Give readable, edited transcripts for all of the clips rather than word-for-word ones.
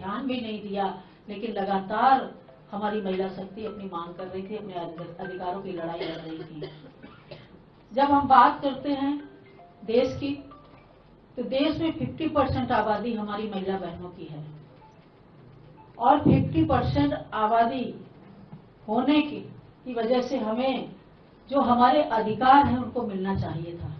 ध्यान भी नहीं दिया, लेकिन लगातार हमारी महिला शक्ति अपनी मांग कर रही थी, अपने अधिकारों की लड़ाई लड़ रही थी। जब हम बात करते हैं देश की, तो देश में 50% आबादी हमारी महिला बहनों की है, और 50% आबादी होने की वजह से हमें जो हमारे अधिकार हैं उनको मिलना चाहिए था।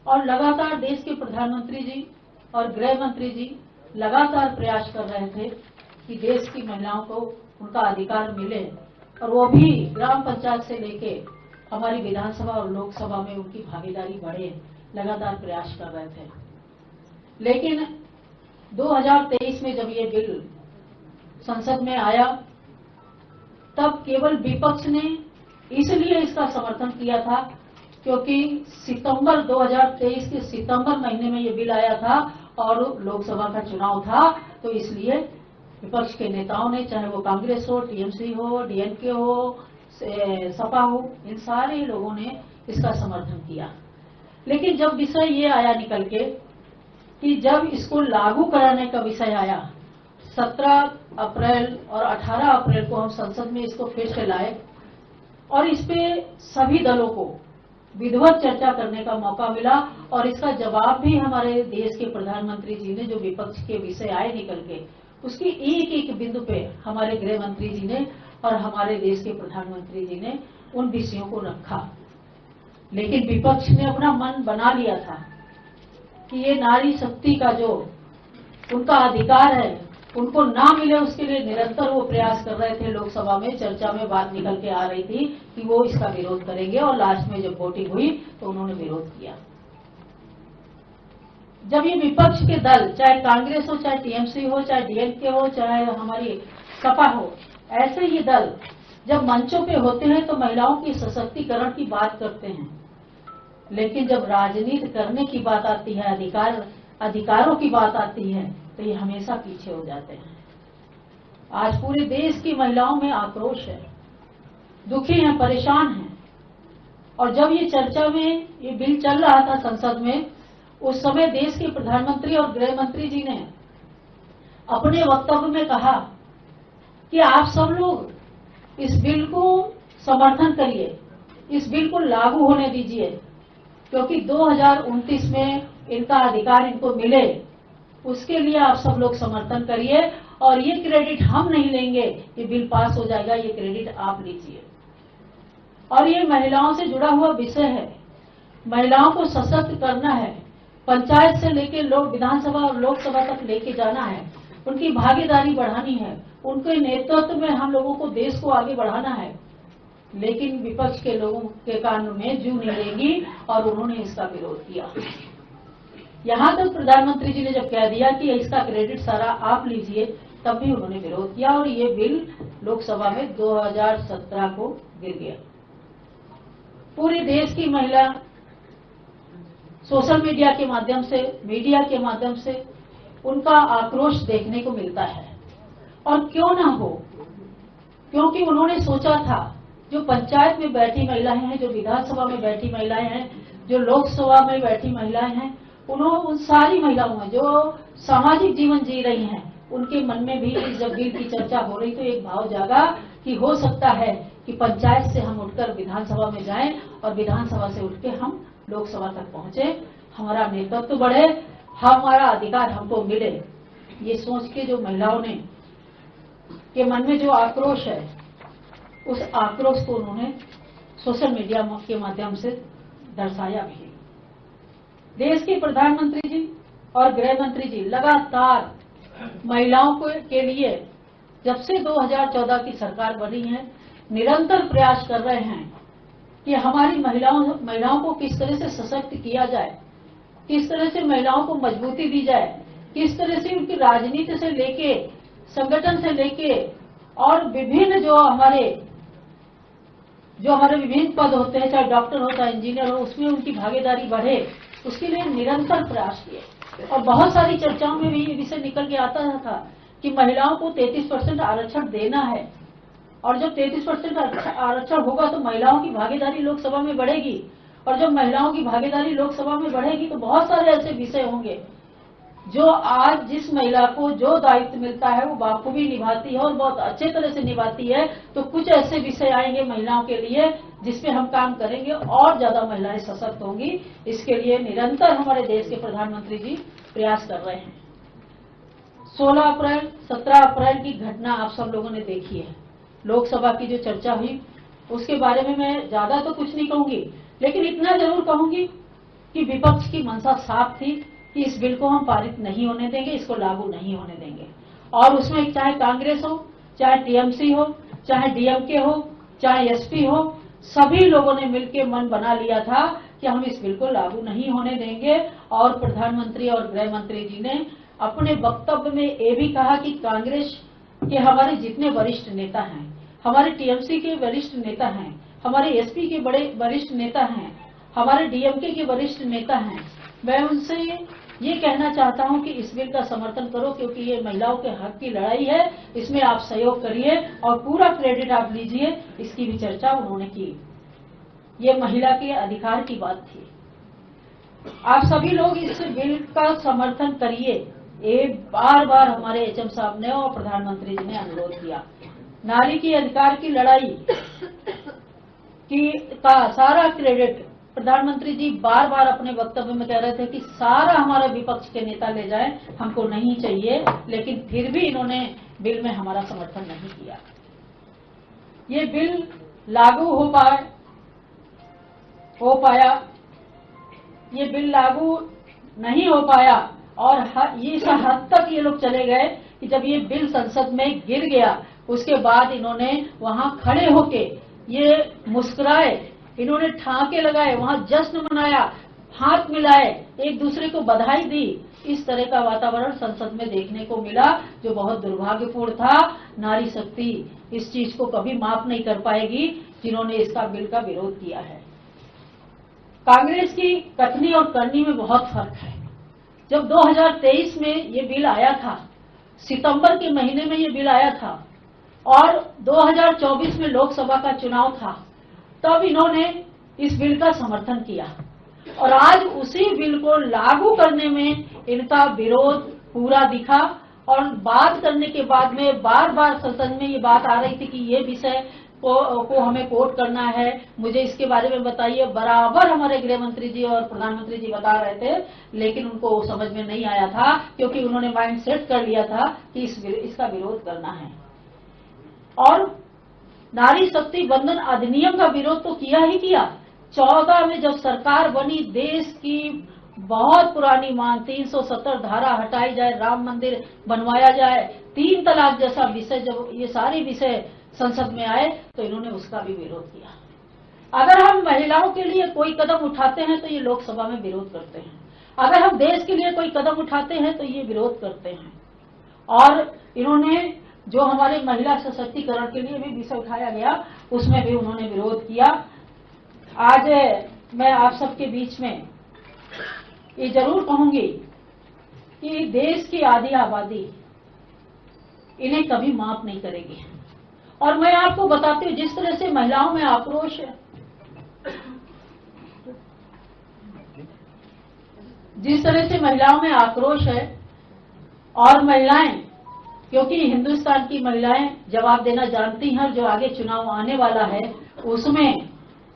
और लगातार देश के प्रधानमंत्री जी और गृह मंत्री जी लगातार प्रयास कर रहे थे कि देश की महिलाओं को उनका अधिकार मिले, और वो भी ग्राम पंचायत से लेके हमारी विधानसभा और लोकसभा में उनकी भागीदारी बढ़े, लगातार प्रयास कर रहे थे। लेकिन 2023 में जब ये बिल संसद में आया, तब केवल विपक्ष ने इसलिए इसका समर्थन किया था क्योंकि सितंबर 2023 के सितंबर महीने में ये बिल आया था और लोकसभा का चुनाव था, तो इसलिए विपक्ष के नेताओं ने, चाहे वो कांग्रेस हो, टीएमसी हो, डीएमके हो, सपा हो, इन सारे लोगों ने इसका समर्थन किया। लेकिन जब विषय ये आया निकल के कि जब इसको लागू कराने का विषय आया, 17 अप्रैल और 18 अप्रैल को हम संसद में इसको फिर से लाए, और इस पे सभी दलों को विधिवत चर्चा करने का मौका मिला, और इसका जवाब भी हमारे देश के प्रधानमंत्री जी ने, जो विपक्ष के विषय आए निकल के, उसकी एक एक बिंदु पे हमारे गृह मंत्री जी ने और हमारे देश के प्रधानमंत्री जी ने उन विषयों को रखा। लेकिन विपक्ष ने अपना मन बना लिया था कि ये नारी शक्ति का जो उनका अधिकार है उनको ना मिले, उसके लिए निरंतर वो प्रयास कर रहे थे। लोकसभा में चर्चा में बात निकल के आ रही थी कि वो इसका विरोध करेंगे, और लास्ट में जब वोटिंग हुई तो उन्होंने विरोध किया। जब ये विपक्ष के दल, चाहे कांग्रेस हो, चाहे टीएमसी हो, चाहे डीएमके हो, चाहे हमारी सपा हो, ऐसे ये दल जब मंचों पे होते हैं तो महिलाओं की सशक्तिकरण की बात करते हैं, लेकिन जब राजनीति करने की बात आती है, अधिकारों की बात आती है, तो ये हमेशा पीछे हो जाते हैं। आज पूरे देश की महिलाओं में आक्रोश है, दुखी हैं, परेशान हैं। और जब ये चर्चा में ये बिल चल रहा था संसद में, उस समय देश के प्रधानमंत्री और गृह मंत्री जी ने अपने वक्तव्य में कहा कि आप सब लोग इस बिल को समर्थन करिए, इस बिल को लागू होने दीजिए, क्योंकि 2029 में इनका अधिकार इनको मिले, उसके लिए आप सब लोग समर्थन करिए, और ये क्रेडिट हम नहीं लेंगे, ये बिल पास हो जाएगा, ये क्रेडिट आप लीजिए। और ये महिलाओं से जुड़ा हुआ विषय है, महिलाओं को सशक्त करना है, पंचायत से लेके विधानसभा और लोकसभा तक लेके जाना है, उनकी भागीदारी बढ़ानी है, उनके नेतृत्व में हम लोगों को देश को आगे बढ़ाना है। लेकिन विपक्ष के लोगों के कान में जू नहीं लेगी, और उन्होंने इसका विरोध किया। यहाँ तक प्रधानमंत्री जी ने जब कह दिया कि इसका क्रेडिट सारा आप लीजिए, तब भी उन्होंने विरोध किया, और ये बिल लोकसभा में 2017 को गिर गया। पूरे देश की महिला सोशल मीडिया के माध्यम से, मीडिया के माध्यम से उनका आक्रोश देखने को मिलता है। और क्यों ना हो, क्योंकि उन्होंने सोचा था जो पंचायत में बैठी महिलाएं हैं, जो विधानसभा में बैठी महिलाएं हैं, जो लोकसभा में बैठी महिलाएं हैं, उन सारी महिलाओं में जो सामाजिक जीवन जी रही हैं, उनके मन में भी जब बिल की चर्चा हो रही तो एक भाव जागा कि हो सकता है कि पंचायत से हम उठकर विधानसभा में जाएं, और विधानसभा से उठ के हम लोकसभा तक पहुंचे, हमारा नेतृत्व बढ़े, हमारा अधिकार हमको मिले। ये सोच के जो महिलाओं ने के मन में जो आक्रोश है, उस आक्रोश को उन्होंने सोशल मीडिया के माध्यम से दर्शाया भी। देश के प्रधानमंत्री जी और गृह मंत्री जी लगातार महिलाओं के लिए, जब से 2014 की सरकार बनी है, निरंतर प्रयास कर रहे हैं कि हमारी महिलाओं को किस तरह से सशक्त किया जाए, किस तरह से महिलाओं को मजबूती दी जाए, किस तरह से उनकी राजनीति से लेके, संगठन से लेके, और विभिन्न जो हमारे विभिन्न पद होते हैं, चाहे डॉक्टर हो, चाहे इंजीनियर हो, उसमें उनकी भागीदारी बढ़े, उसके लिए निरंतर प्रयास किए। और बहुत सारी चर्चाओं में भी ये विषय निकल के आता था कि महिलाओं को 33% आरक्षण देना है, और जब 33% आरक्षण होगा तो महिलाओं की भागीदारी लोकसभा में बढ़ेगी, और जब महिलाओं की भागीदारी लोकसभा में बढ़ेगी तो बहुत सारे ऐसे विषय होंगे जो आज जिस महिला को जो दायित्व मिलता है वो बाखूबी निभाती है और बहुत अच्छे तरह से निभाती है। तो कुछ ऐसे विषय आएंगे महिलाओं के लिए जिसपे हम काम करेंगे और ज्यादा महिलाएं सशक्त होंगी। इसके लिए निरंतर हमारे देश के प्रधानमंत्री जी प्रयास कर रहे हैं। 16 अप्रैल 17 अप्रैल की घटना आप सब लोगों ने देखी है। लोकसभा की जो चर्चा हुई उसके बारे में मैं ज्यादा तो कुछ नहीं कहूंगी, लेकिन इतना जरूर कहूंगी कि विपक्ष की मंशा साफ थी कि इस बिल को हम पारित नहीं होने देंगे, इसको लागू नहीं होने देंगे। और उसमें चाहे कांग्रेस हो, चाहे टीएमसी हो, चाहे डीएमके हो, चाहे एसपी हो, सभी लोगों ने मिलकर मन बना लिया था कि हम इस बिल को लागू नहीं होने देंगे। और प्रधानमंत्री और गृह मंत्री जी ने अपने वक्तव्य में ये भी कहा कि कांग्रेस के हमारे जितने वरिष्ठ नेता हैं, हमारे टीएमसी के वरिष्ठ नेता हैं, हमारे एसपी के बड़े वरिष्ठ नेता हैं, हमारे डीएमके के वरिष्ठ नेता हैं, मैं उनसे ये कहना चाहता हूं कि इस बिल का समर्थन करो, क्योंकि ये महिलाओं के हक की लड़ाई है। इसमें आप सहयोग करिए और पूरा क्रेडिट आप लीजिए। इसकी भी चर्चा उन्होंने की। ये महिला के अधिकार की बात थी। आप सभी लोग इस बिल का समर्थन करिए। ये बार बार हमारे एचएम साहब ने और प्रधानमंत्री जी ने अनुरोध किया। नारी की अधिकार की लड़ाई का सारा क्रेडिट प्रधानमंत्री जी बार बार अपने वक्तव्य में कह रहे थे कि सारा हमारा विपक्ष के नेता ले जाएं, हमको नहीं चाहिए, लेकिन फिर भी इन्होंने बिल में हमारा समर्थन नहीं किया। ये बिल लागू हो पाया, ये बिल लागू नहीं हो पाया और ये इस हद तक ये लोग चले गए कि जब ये बिल संसद में गिर गया उसके बाद इन्होंने वहां खड़े होके ये मुस्कुराए, इन्होंने ठाके लगाए, वहां जश्न मनाया, हाथ मिलाए, एक दूसरे को बधाई दी। इस तरह का वातावरण संसद में देखने को मिला जो बहुत दुर्भाग्यपूर्ण था। नारी शक्ति इस चीज को कभी माफ नहीं कर पाएगी जिन्होंने इसका बिल का विरोध किया है। कांग्रेस की कथनी और करनी में बहुत फर्क है। जब 2023 में ये बिल आया था, सितंबर के महीने में ये बिल आया था और 2024 में लोकसभा का चुनाव था, तब इन्होंने इस बिल का समर्थन किया और आज उसी बिल को लागू करने में इनका विरोध पूरा दिखा। और बात करने के बाद में बार बार संसद में ये बात आ रही थी कि ये विषय को हमें कोट करना है, मुझे इसके बारे में बताइए। बराबर हमारे गृह मंत्री जी और प्रधानमंत्री जी बता रहे थे, लेकिन उनको समझ में नहीं आया था क्योंकि उन्होंने माइंड सेट कर लिया था कि इसका विरोध करना है। और नारी शक्ति बंधन अधिनियम का विरोध तो किया ही किया। 14 में जब सरकार बनी, देश की बहुत पुरानी मांग 370 धारा हटाई जाए, राम मंदिर बनवाया जाए, 3 तलाक जैसा विषय, जब ये सारे विषय संसद में आए तो इन्होंने उसका भी विरोध किया। अगर हम महिलाओं के लिए कोई कदम उठाते हैं तो ये लोकसभा में विरोध करते हैं, अगर हम देश के लिए कोई कदम उठाते हैं तो ये विरोध करते हैं। और इन्होंने जो हमारे महिला सशक्तिकरण के लिए भी विषय उठाया गया उसमें भी उन्होंने विरोध किया। आज मैं आप सबके बीच में ये जरूर कहूंगी कि देश की आधी आबादी इन्हें कभी माफ नहीं करेगी। और मैं आपको बताती हूँ जिस तरह से महिलाओं में आक्रोश है, जिस तरह से महिलाओं में आक्रोश है, और महिलाएं, क्योंकि हिंदुस्तान की महिलाएं जवाब देना जानती हैं और जो आगे चुनाव आने वाला है उसमें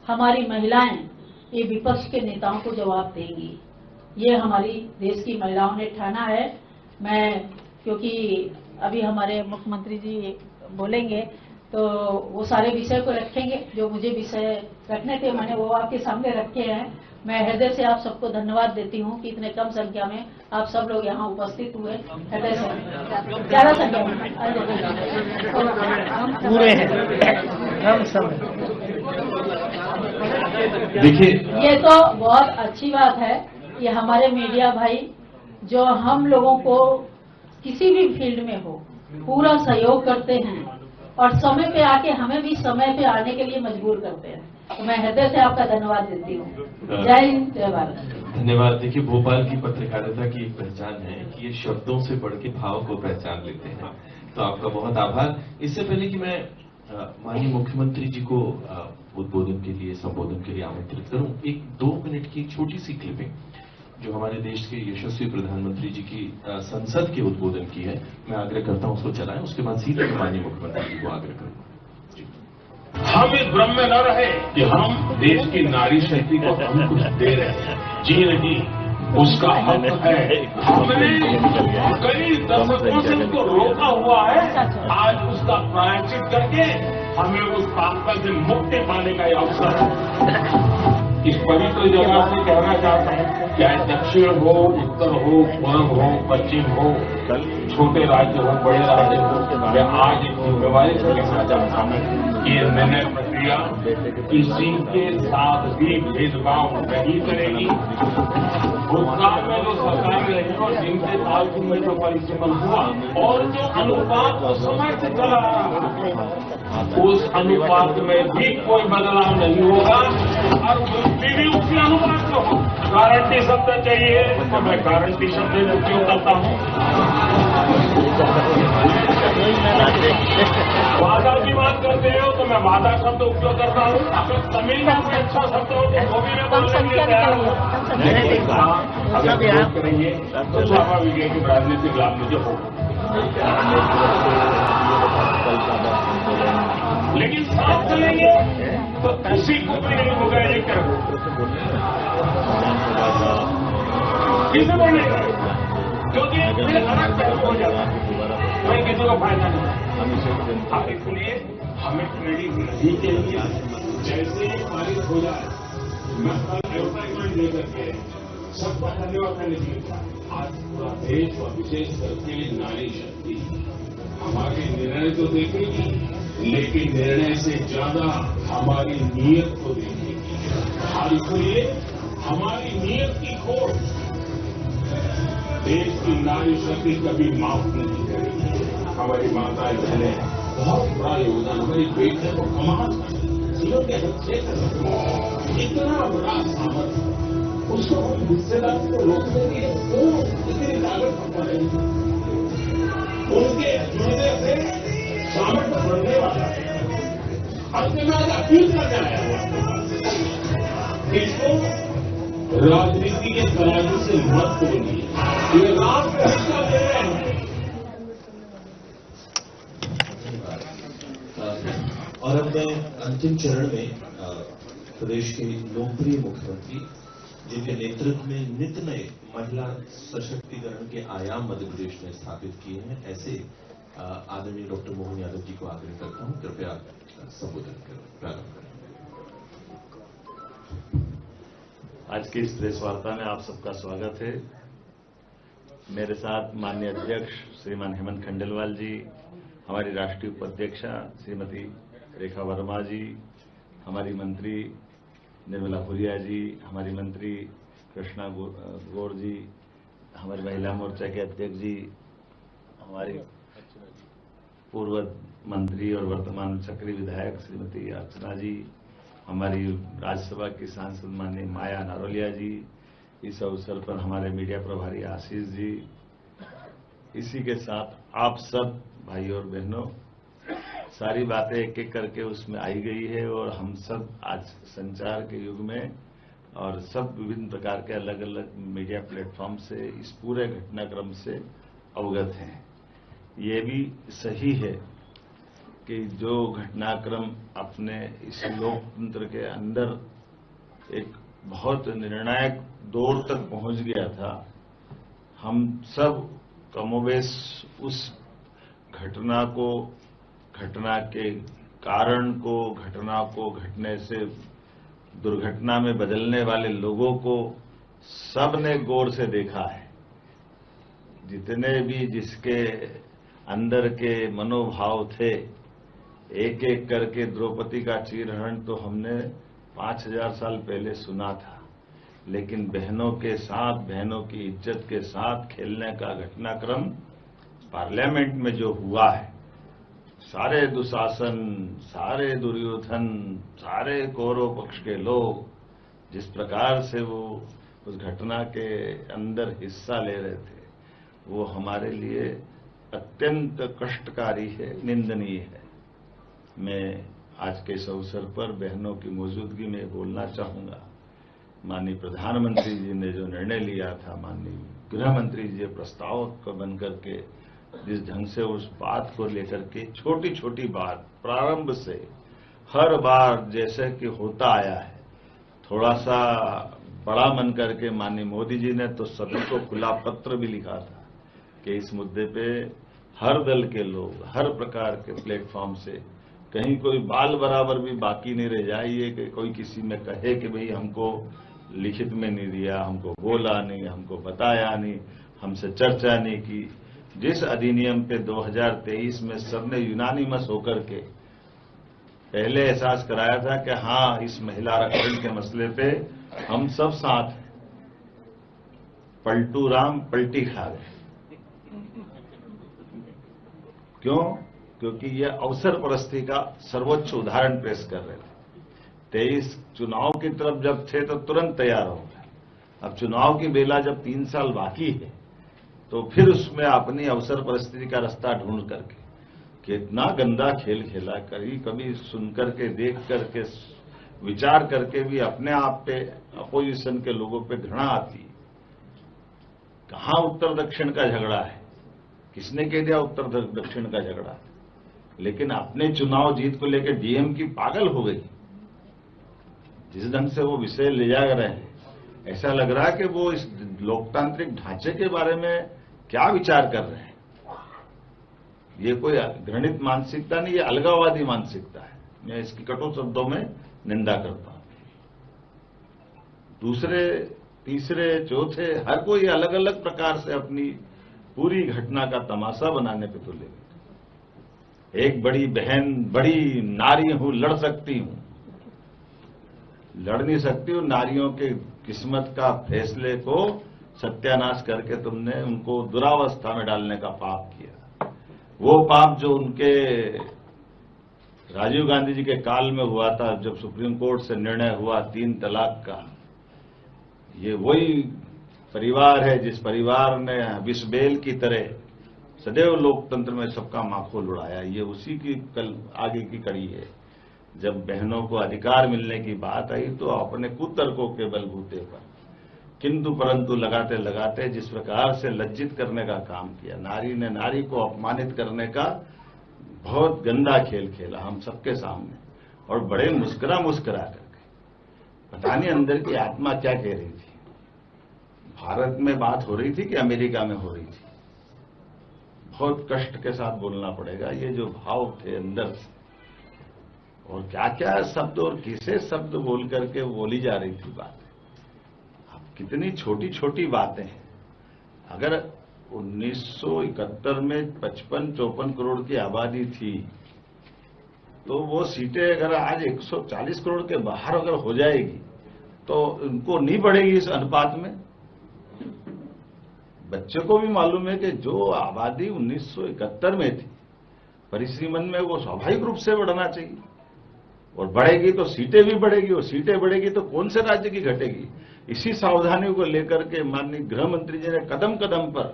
हमारी महिलाएं ये विपक्ष के नेताओं को जवाब देंगी। ये हमारी देश की महिलाओं ने ठाना है। मैं क्योंकि अभी हमारे मुख्यमंत्री जी बोलेंगे तो वो सारे विषय को रखेंगे, जो मुझे विषय रखने थे मैंने वो आपके सामने रखे हैं। मैं हृदय से आप सबको धन्यवाद देती हूँ कि इतने कम संख्या में आप सब लोग यहाँ उपस्थित हुए। हृदय से ज्यादा संख्या में पूरे हैं कम समय। देखिए, ये तो बहुत अच्छी बात है कि हमारे मीडिया भाई जो हम लोगों को किसी भी फील्ड में हो पूरा सहयोग करते हैं और समय पे आके हमें भी समय पे आने के लिए मजबूर करते हैं। तो मैं हृदय से आपका धन्यवाद देती हूँ। जय हिंद, जय भारत। धन्यवाद। देखिए, भोपाल की पत्रकारिता की एक पहचान है कि ये शब्दों से बढ़ के भाव को पहचान लेते हैं। तो आपका बहुत आभार। इससे पहले कि मैं माननीय मुख्यमंत्री जी को उद्बोधन के लिए, संबोधन के लिए आमंत्रित करूं, 1-2 मिनट की छोटी सी क्लिपिंग जो हमारे देश के यशस्वी प्रधानमंत्री जी की संसद के उद्बोधन की है, मैं आग्रह करता हूं उसको चलाएं। उसके बाद सीधे माननीय मुख्यमंत्री जी को आग्रह करूंगा। जी। हम इस भ्रम में न रहे कि हम देश की नारी शक्ति को हम कुछ दे रहे हैं। जी नहीं, उसका हक है। हमने कई दशकों से उसको रोका हुआ है। आज उसका प्रायश्चित करके हमें उस ताकत से मुक्ति पाने का यह अवसर है। इस पवित्र जगह से कहना चाहता हूं, चाहे दक्षिण हो, उत्तर हो, पूर्व हो, पश्चिम हो, छोटे राज्य हो, बड़े राज्य हो, मैं आज एक जिम्मेवारी से कहना चाहता हूं कि ये निर्णय प्रक्रिया किसी के साथ भी भेदभाव नहीं करेगी। भूतकाल में जो सरकार रही और जिनके तालुक में जो परिश्रम हुआ और जो अनुपात उस समय से चला रहा, उस अनुपात में भी कोई बदलाव नहीं होगा और भी उसी अनुपात को हो। गारंटी शब्द चाहिए तो मैं गारंटी शब्द में उपयोग करता हूं। वादा की बात करते हो तो मैं वादा शब्द उपयोग करता हूं। अगर तमिलनाडु में अच्छा शब्द हो तो वो भी मैं बोलने के लिए तैयार हूं। अगर विरोध करेंगे तो स्वाभाविक है कि राजनीतिक लाभ मुझे होगा, लेकिन साथ चलेंगे तो किसी को भी नहीं होगा। किसे बोलेगा, क्योंकि अलग पहलू हो जाता है, कोई किसी को फायदा नहीं। आप इसलिए हमें क्रेडिट नहीं चाहिए। जैसे ही पारित हो जाए, मैं कल एडवर्टाइजमेंट लेकर के सबका धन्यवाद करने के लिए आज पूरा देश और विशेष करके नारी शक्ति हमारे निर्णय तो देखेगी, लेकिन निर्णय से ज्यादा हमारी नीयत को देखेगी। और इसलिए हमारी नीयत की खोट देश की नारी शक्ति कभी माफ नहीं करेगी। हमारी माताएं बहनें बहुत बड़ा योगदान, हमारी बेटियों को कमाल जीवन के अच्छे इतना बड़ा सामर्थ्य, उसको हम हिस्सेदारी को रोकने के लिए वो इतनी ताकत हम पड़ेगी। उनके जुड़ने से सामर्थ्य बढ़ने वाला है। अब मैं आज अपील करने आया हूं, इसको राजनीति के तराजू से मत तोड़िए। ये राम का हिस्सा ले रहे हैं। और अब मैं अंतिम चरण में प्रदेश के लोकप्रिय मुख्यमंत्री जिनके नेतृत्व में नित नए महिला सशक्तिकरण के आयाम मध्य प्रदेश में स्थापित किए हैं, ऐसे आदरणीय डॉक्टर मोहन यादव जी को आग्रह करता हूं, कृपया संबोधन करें, प्रारंभ करें। आज की इस प्रेस वार्ता में आप सबका स्वागत है। मेरे साथ माननीय अध्यक्ष श्रीमान हेमंत खंडेलवाल जी, हमारी राष्ट्रीय उपाध्यक्षा श्रीमती रेखा वर्मा जी, हमारी मंत्री निर्मला भूरिया जी, हमारी मंत्री कृष्णा गौर जी, हमारी महिला मोर्चा के अध्यक्ष जी, हमारी पूर्व मंत्री और वर्तमान सक्रिय विधायक श्रीमती अर्चना जी, हमारी राज्यसभा की सांसद माननीय माया नारोलिया जी, इस अवसर पर हमारे मीडिया प्रभारी आशीष जी, इसी के साथ आप सब भाई और बहनों, सारी बातें एक एक करके उसमें आई गई है और हम सब आज संचार के युग में और सब विभिन्न प्रकार के अलग अलग मीडिया प्लेटफॉर्म से इस पूरे घटनाक्रम से अवगत हैं। ये भी सही है कि जो घटनाक्रम अपने इस लोकतंत्र के अंदर एक बहुत निर्णायक दौर तक पहुंच गया था, हम सब कमोबेश उस घटना को, घटना के कारण को, घटना को घटने से दुर्घटना में बदलने वाले लोगों को सबने गौर से देखा है। जितने भी जिसके अंदर के मनोभाव थे, एक एक करके द्रौपदी का चीरहरण तो हमने 5000 साल पहले सुना था, लेकिन बहनों के साथ, बहनों की इज्जत के साथ खेलने का घटनाक्रम पार्लियामेंट में जो हुआ है, सारे दुशासन, सारे दुर्योधन, सारे कौरव पक्ष के लोग जिस प्रकार से वो उस घटना के अंदर हिस्सा ले रहे थे, वो हमारे लिए अत्यंत कष्टकारी है, निंदनीय है। मैं आज के इस अवसर पर बहनों की मौजूदगी में बोलना चाहूंगा। माननीय प्रधानमंत्री जी ने जो निर्णय लिया था, माननीय गृह मंत्री जी प्रस्ताव को बन करके जिस ढंग से उस बात को लेकर के छोटी छोटी बात प्रारंभ से हर बार जैसे कि होता आया है, थोड़ा सा बड़ा मन करके माननीय मोदी जी ने तो सभी को खुला पत्र भी लिखा था कि इस मुद्दे पे हर दल के लोग हर प्रकार के प्लेटफॉर्म से कहीं कोई बाल बराबर भी बाकी नहीं रह जाए, ये कि कोई किसी में कहे कि भाई हमको लिखित में नहीं दिया, हमको बोला नहीं, हमको बताया नहीं, हमसे चर्चा नहीं की। जिस अधिनियम पे 2023 में सबने यूनानिमस होकर के पहले एहसास कराया था कि हाँ, इस महिला आरक्षण के मसले पे हम सब साथ हैं, पलटू राम पलटी खा गए। क्यों? क्योंकि यह अवसर परस्ती का सर्वोच्च उदाहरण पेश कर रहे थे। 23 चुनाव की तरफ जब थे तो तुरंत तैयार हो गए। अब चुनाव की बेला जब 3 साल बाकी है तो फिर उसमें अपनी अवसर परिस्थिति का रास्ता ढूंढ करके कितना गंदा खेल खेला, कभी सुन करके देख करके विचार करके भी अपने आप पे अपोजिशन के लोगों पे घृणा आती है। कहां उत्तर दक्षिण का झगड़ा है? किसने कह दिया उत्तर दक्षिण का झगड़ा? लेकिन अपने चुनाव जीत को लेकर डीएम की पागल हो गई। जिस ढंग से वो विषय ले जा रहे हैं, ऐसा लग रहा है कि वो इस लोकतांत्रिक ढांचे के बारे में क्या विचार कर रहे हैं। ये कोई घृणित मानसिकता नहीं, ये अलगाववादी मानसिकता है। मैं इसकी कटु शब्दों में निंदा करता हूं। दूसरे, तीसरे, चौथे हर कोई अलग अलग प्रकार से अपनी पूरी घटना का तमाशा बनाने पे तुले। एक बड़ी बहन, बड़ी नारी हूं, लड़ सकती हूं, लड़ नहीं सकती हूं। नारियों के किस्मत का फैसले को सत्यानाश करके तुमने उनको दुरावस्था में डालने का पाप किया। वो पाप जो उनके राजीव गांधी जी के काल में हुआ था, जब सुप्रीम कोर्ट से निर्णय हुआ 3 तलाक का। ये वही परिवार है जिस परिवार ने विषबेल की तरह सदैव लोकतंत्र में सबका माखोल उड़ाया। ये उसी की कल आगे की कड़ी है। जब बहनों को अधिकार मिलने की बात आई तो अपने कुतर्कों के बलबूते पर किंतु परंतु लगाते लगाते जिस प्रकार से लज्जित करने का काम किया, नारी ने नारी को अपमानित करने का बहुत गंदा खेल खेला हम सबके सामने, और बड़े मुस्कुरा मुस्कुरा करके। पता नहीं अंदर की आत्मा क्या कह रही थी। भारत में बात हो रही थी कि अमेरिका में हो रही थी? बहुत कष्ट के साथ बोलना पड़ेगा। ये जो भाव थे अंदर से, और क्या क्या शब्द और किसे शब्द बोल करके बोली जा रही थी बात। अब कितनी छोटी छोटी बातें हैं। अगर 1971 में 55-54 करोड़ की आबादी थी तो वो सीटें अगर आज 140 करोड़ के बाहर अगर हो जाएगी तो उनको नहीं बढ़ेगी इस अनुपात में। बच्चे को भी मालूम है कि जो आबादी 1971 में थी परिसीमन में, वो स्वाभाविक रूप से बढ़ना चाहिए, और बढ़ेगी तो सीटें भी बढ़ेगी, और सीटें बढ़ेगी तो कौन से राज्य की घटेगी। इसी सावधानियों को लेकर के माननीय गृह मंत्री जी ने कदम कदम पर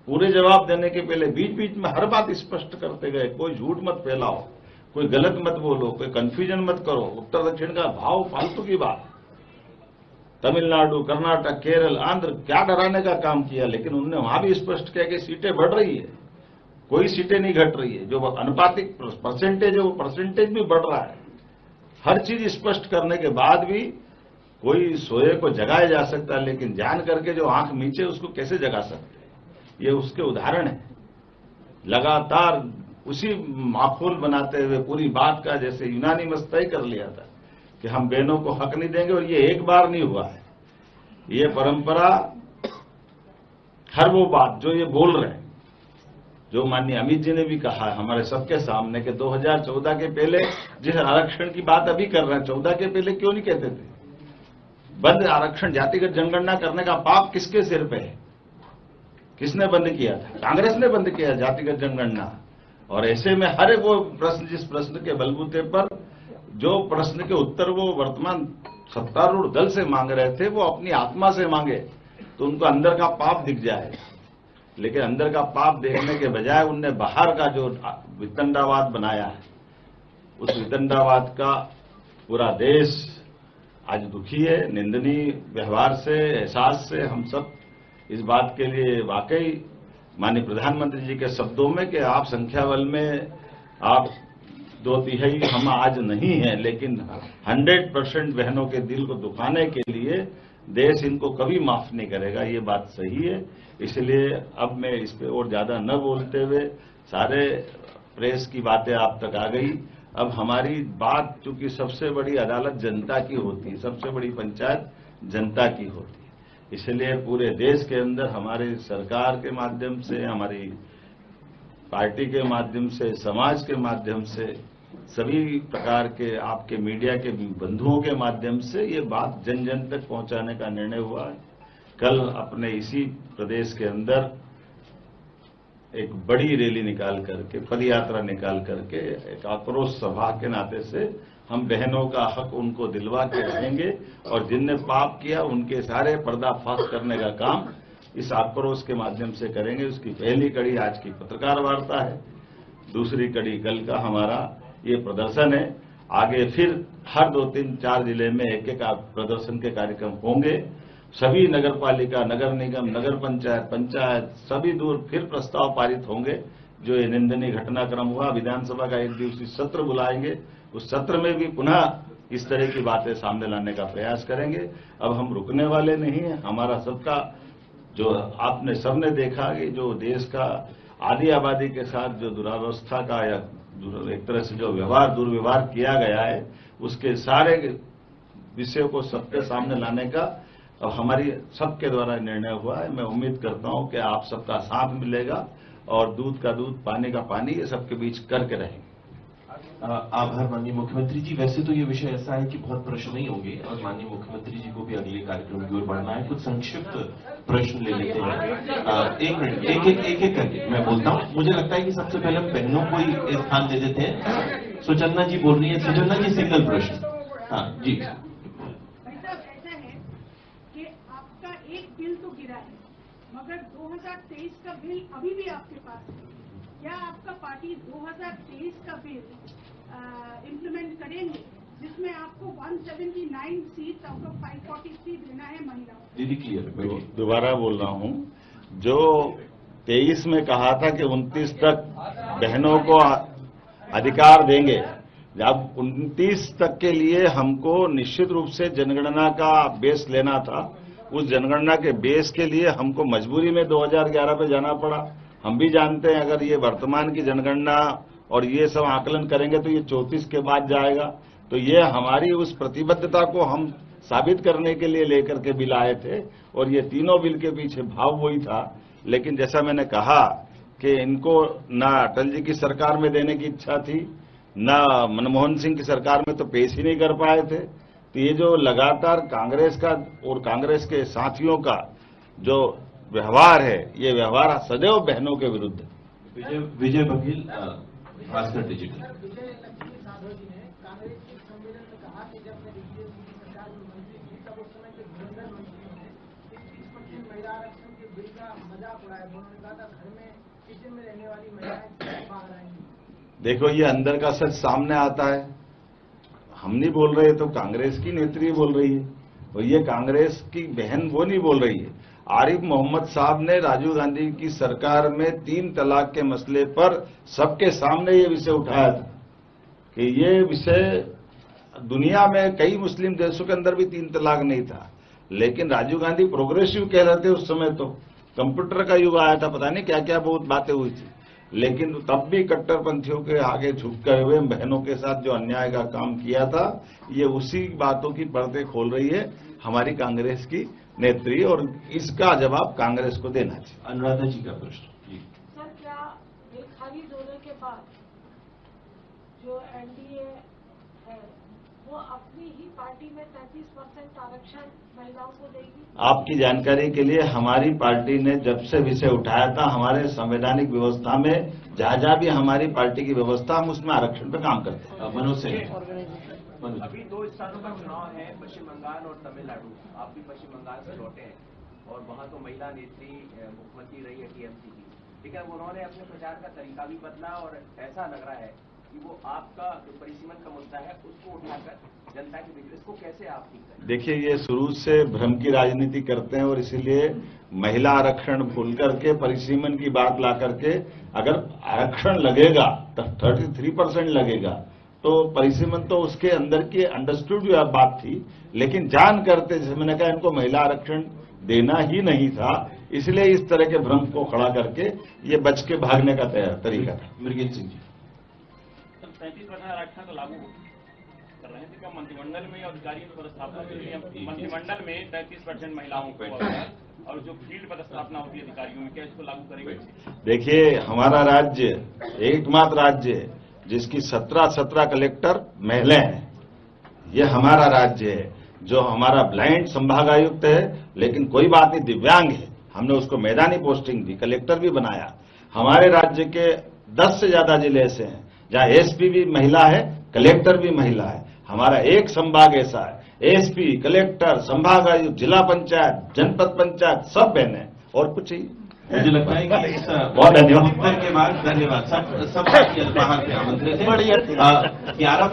पूरे जवाब देने के पहले बीच बीच में हर बात स्पष्ट करते गए। कोई झूठ मत फैलाओ, कोई गलत मत बोलो, कोई कंफ्यूजन मत करो। उत्तर दक्षिण का भाव फालतू की बात। तमिलनाडु, कर्नाटक, केरल, आंध्र क्या डराने का काम किया, लेकिन उन्होंने वहां भी स्पष्ट किया कि सीटें बढ़ रही है, कोई सीटें नहीं घट रही है। जो अनुपातिक परसेंटेज है वो परसेंटेज भी बढ़ रहा है। हर चीज स्पष्ट करने के बाद भी कोई सोए को जगाया जा सकता है, लेकिन जान करके जो आंख नीचे उसको कैसे जगा सकते हैं। ये उसके उदाहरण है। लगातार उसी माहौल बनाते हुए पूरी बात का जैसे यूनानिमस तय कर लिया था कि हम बहनों को हक नहीं देंगे, और ये एक बार नहीं हुआ है। ये परंपरा, हर वो बात जो ये बोल रहे हैं, जो माननीय अमित जी ने भी कहा है हमारे सबके सामने कि 2014 के पहले जिस आरक्षण की बात अभी कर रहे हैं, 14 के पहले क्यों नहीं कहते थे? बंद आरक्षण, जातिगत जनगणना करने का पाप किसके सिर पे है? किसने बंद किया था? कांग्रेस ने बंद किया जातिगत जनगणना। और ऐसे में हर एक वो प्रश्न, जिस प्रश्न के बलबूते पर जो प्रश्न के उत्तर वो वर्तमान सत्तारूढ़ दल से मांग रहे थे, वो अपनी आत्मा से मांगे तो उनको अंदर का पाप दिख जाए। लेकिन अंदर का पाप देखने के बजाय उनने बाहर का जो वितंडावाद बनाया है, उस वितंडावाद का पूरा देश आज दुखी है। निंदनीय व्यवहार से, एहसास से हम सब इस बात के लिए वाकई माननीय प्रधानमंत्री जी के शब्दों में कि आप संख्या बल में आप 2/3 हम आज नहीं हैं, लेकिन 100% बहनों के दिल को दुखाने के लिए देश इनको कभी माफ नहीं करेगा, ये बात सही है। इसलिए अब मैं इस पे और ज्यादा न बोलते हुए, सारे प्रेस की बातें आप तक आ गई। अब हमारी बात, चूंकि सबसे बड़ी अदालत जनता की होती है, सबसे बड़ी पंचायत जनता की होती है, इसलिए पूरे देश के अंदर हमारे सरकार के माध्यम से, हमारी पार्टी के माध्यम से, समाज के माध्यम से, सभी प्रकार के आपके मीडिया के बंधुओं के माध्यम से ये बात जन जन तक पहुंचाने का निर्णय हुआ है। कल अपने इसी प्रदेश के अंदर एक बड़ी रैली निकाल करके, पदयात्रा निकाल करके, एक आक्रोश सभा के नाते से हम बहनों का हक उनको दिलवा के रहेंगे और जिनने पाप किया उनके सारे पर्दाफाश करने का काम इस आक्रोश के माध्यम से करेंगे। उसकी पहली कड़ी आज की पत्रकार वार्ता है, दूसरी कड़ी कल का हमारा ये प्रदर्शन है। आगे फिर हर 2, 3, 4 जिले में एक एक प्रदर्शन के कार्यक्रम होंगे। सभी नगर पालिका, नगर निगम, नगर पंचायत सभी दूर फिर प्रस्ताव पारित होंगे। जो ये निंदनीय घटनाक्रम हुआ, विधानसभा का एक दिवसीय सत्र बुलाएंगे, उस सत्र में भी पुनः इस तरह की बातें सामने लाने का प्रयास करेंगे। अब हम रुकने वाले नहीं हैं। हमारा सबका, जो आपने सबने देखा कि जो देश का आधी आबादी के साथ जो दुरावस्था का या एक तरह से जो दुर्व्यवहार किया गया है, उसके सारे विषयों को सबके सामने लाने का अब हमारी सबके द्वारा निर्णय हुआ है। मैं उम्मीद करता हूं कि आप सबका साथ मिलेगा और दूध का दूध, पानी का पानी, ये सबके बीच करके रहेंगे। आभार माननीय मुख्यमंत्री जी। वैसे तो ये विषय ऐसा है कि बहुत प्रश्न नहीं होंगे और माननीय मुख्यमंत्री जी को भी अगले कार्यक्रम की ओर बढ़ना है। कुछ संक्षिप्त प्रश्न ले लेते हैं। 1 मिनट, एक करके मैं बोलता हूँ। मुझे लगता है कि सबसे पहले हम बहनों को ही स्थान दे देते हैं। सुचन्ना जी बोल रही है। सुचन्ना जी, सिंगल प्रश्न। हाँ जी। ऐसा है कि आपका एक बिल तो गिरा है, मगर 2023 का बिल अभी भी आपके पास है। क्या आपका पार्टी 2023 का बिल इम्प्लीमेंट करेंगे जिसमें आपको 179 सीट आउट ऑफ 543 देना है महिलाओं? दीदी क्लियर, दोबारा बोल रहा हूं। जो 23 में कहा था कि 29 तक बहनों को अधिकार देंगे, जब 29 तक के लिए हमको निश्चित रूप से जनगणना का बेस लेना था। उस जनगणना के बेस के लिए हमको मजबूरी में 2011 पे जाना पड़ा। हम भी जानते हैं अगर ये वर्तमान की जनगणना और ये सब आकलन करेंगे तो ये 34 के बाद जाएगा। तो ये हमारी उस प्रतिबद्धता को हम साबित करने के लिए लेकर के बिल आए थे और ये तीनों बिल के पीछे भाव वही था। लेकिन जैसा मैंने कहा कि इनको ना अटल जी की सरकार में देने की इच्छा थी, ना मनमोहन सिंह की सरकार में तो पेश ही नहीं कर पाए थे। तो ये जो लगातार कांग्रेस का और कांग्रेस के साथियों का जो व्यवहार है, ये व्यवहार सदैव बहनों के विरुद्ध है। विजय बघेल, भास्कर डिजिटल। देखो, ये अंदर का सच सामने आता है। हम नहीं बोल रहे तो कांग्रेस की नेत्री बोल रही है, और ये कांग्रेस की बहन वो नहीं बोल रही है। आरिफ मोहम्मद साहब ने राजीव गांधी की सरकार में 3 तलाक के मसले पर सबके सामने ये विषय उठाया था कि ये विषय दुनिया में कई मुस्लिम देशों के अंदर भी 3 तलाक नहीं था, लेकिन राजीव गांधी प्रोग्रेसिव कह रहे थे उस समय। तो कंप्यूटर का युग आया था, पता नहीं क्या क्या बहुत बातें हुई थी, लेकिन तब भी कट्टरपंथियों के आगे झुककर हुए बहनों के साथ जो अन्याय का काम किया था, ये उसी बातों की पर्दे खोल रही है हमारी कांग्रेस की नेत्री, और इसका जवाब कांग्रेस को देना चाहिए। अनुराधा जी का प्रश्न। सर, क्या एक खाली दौरे के बाद जो एनडीए है वो अपनी ही पार्टी में 33% आरक्षण महिलाओं को देगी? आपकी जानकारी के लिए हमारी पार्टी ने जब से विषय उठाया था, हमारे संवैधानिक व्यवस्था में जहां भी हमारी पार्टी की व्यवस्था, हम उसमें आरक्षण पे काम करते हैं। मनोज से अभी 2 स्थानों का चुनाव है, पश्चिम बंगाल और तमिलनाडु। आप भी पश्चिम बंगाल से लौटे हैं और वहां तो महिला नेत्री मुख्यमंत्री रही है टीएमसी की, लेकिन उन्होंने अपने प्रचार का तरीका भी बदला और ऐसा लग रहा है कि वो आपका जो परिसीमन का मुद्दा है उसको उठाकर जनता के बीच इसको कैसे आप ठीक करें? देखिए, ये शुरू से भ्रम की राजनीति करते हैं और इसीलिए महिला आरक्षण भूल करके परिसीमन की बात ला करके, अगर आरक्षण लगेगा तो 33% लगेगा तो परिसीमन तो उसके अंदर की अंडरस्टूड बात थी, लेकिन जान करते, जैसे मैंने कहा, इनको महिला आरक्षण देना ही नहीं था, इसलिए इस तरह के भ्रम को खड़ा करके ये बच के भागने का तरीका था। मृगेंद्र सिंह जी। 37% आरक्षण तो लागू कर रहे थे क्या मंत्रिमंडल में अधिकारियों की पदस्थापना के लिए? मंत्रिमंडल में 33% महिलाओं को और जो फील्ड पदस्थापना होती है अधिकारियों में, क्या इसको लागू करेंगे? देखिए, हमारा राज्य एकमात्र राज्य है जिसकी 17 कलेक्टर महिलाएं हैं। ये हमारा राज्य है। जो हमारा ब्लाइंड संभागायुक्त है, लेकिन कोई बात नहीं, दिव्यांग है, हमने उसको मैदानी पोस्टिंग दी, कलेक्टर भी बनाया। हमारे राज्य के 10 से ज्यादा जिले ऐसे हैं जहां एसपी भी महिला है, कलेक्टर भी महिला है। हमारा एक संभाग ऐसा है, एसपी, कलेक्टर, संभागायुक्त, जिला पंचायत, जनपद पंचायत सब बहन है, और कुछ ही। मुझे लगता है कि इस बहुत धन्यवाद के बाद धन्यवाद सब बाहर पे आमंत्रित हैं। 11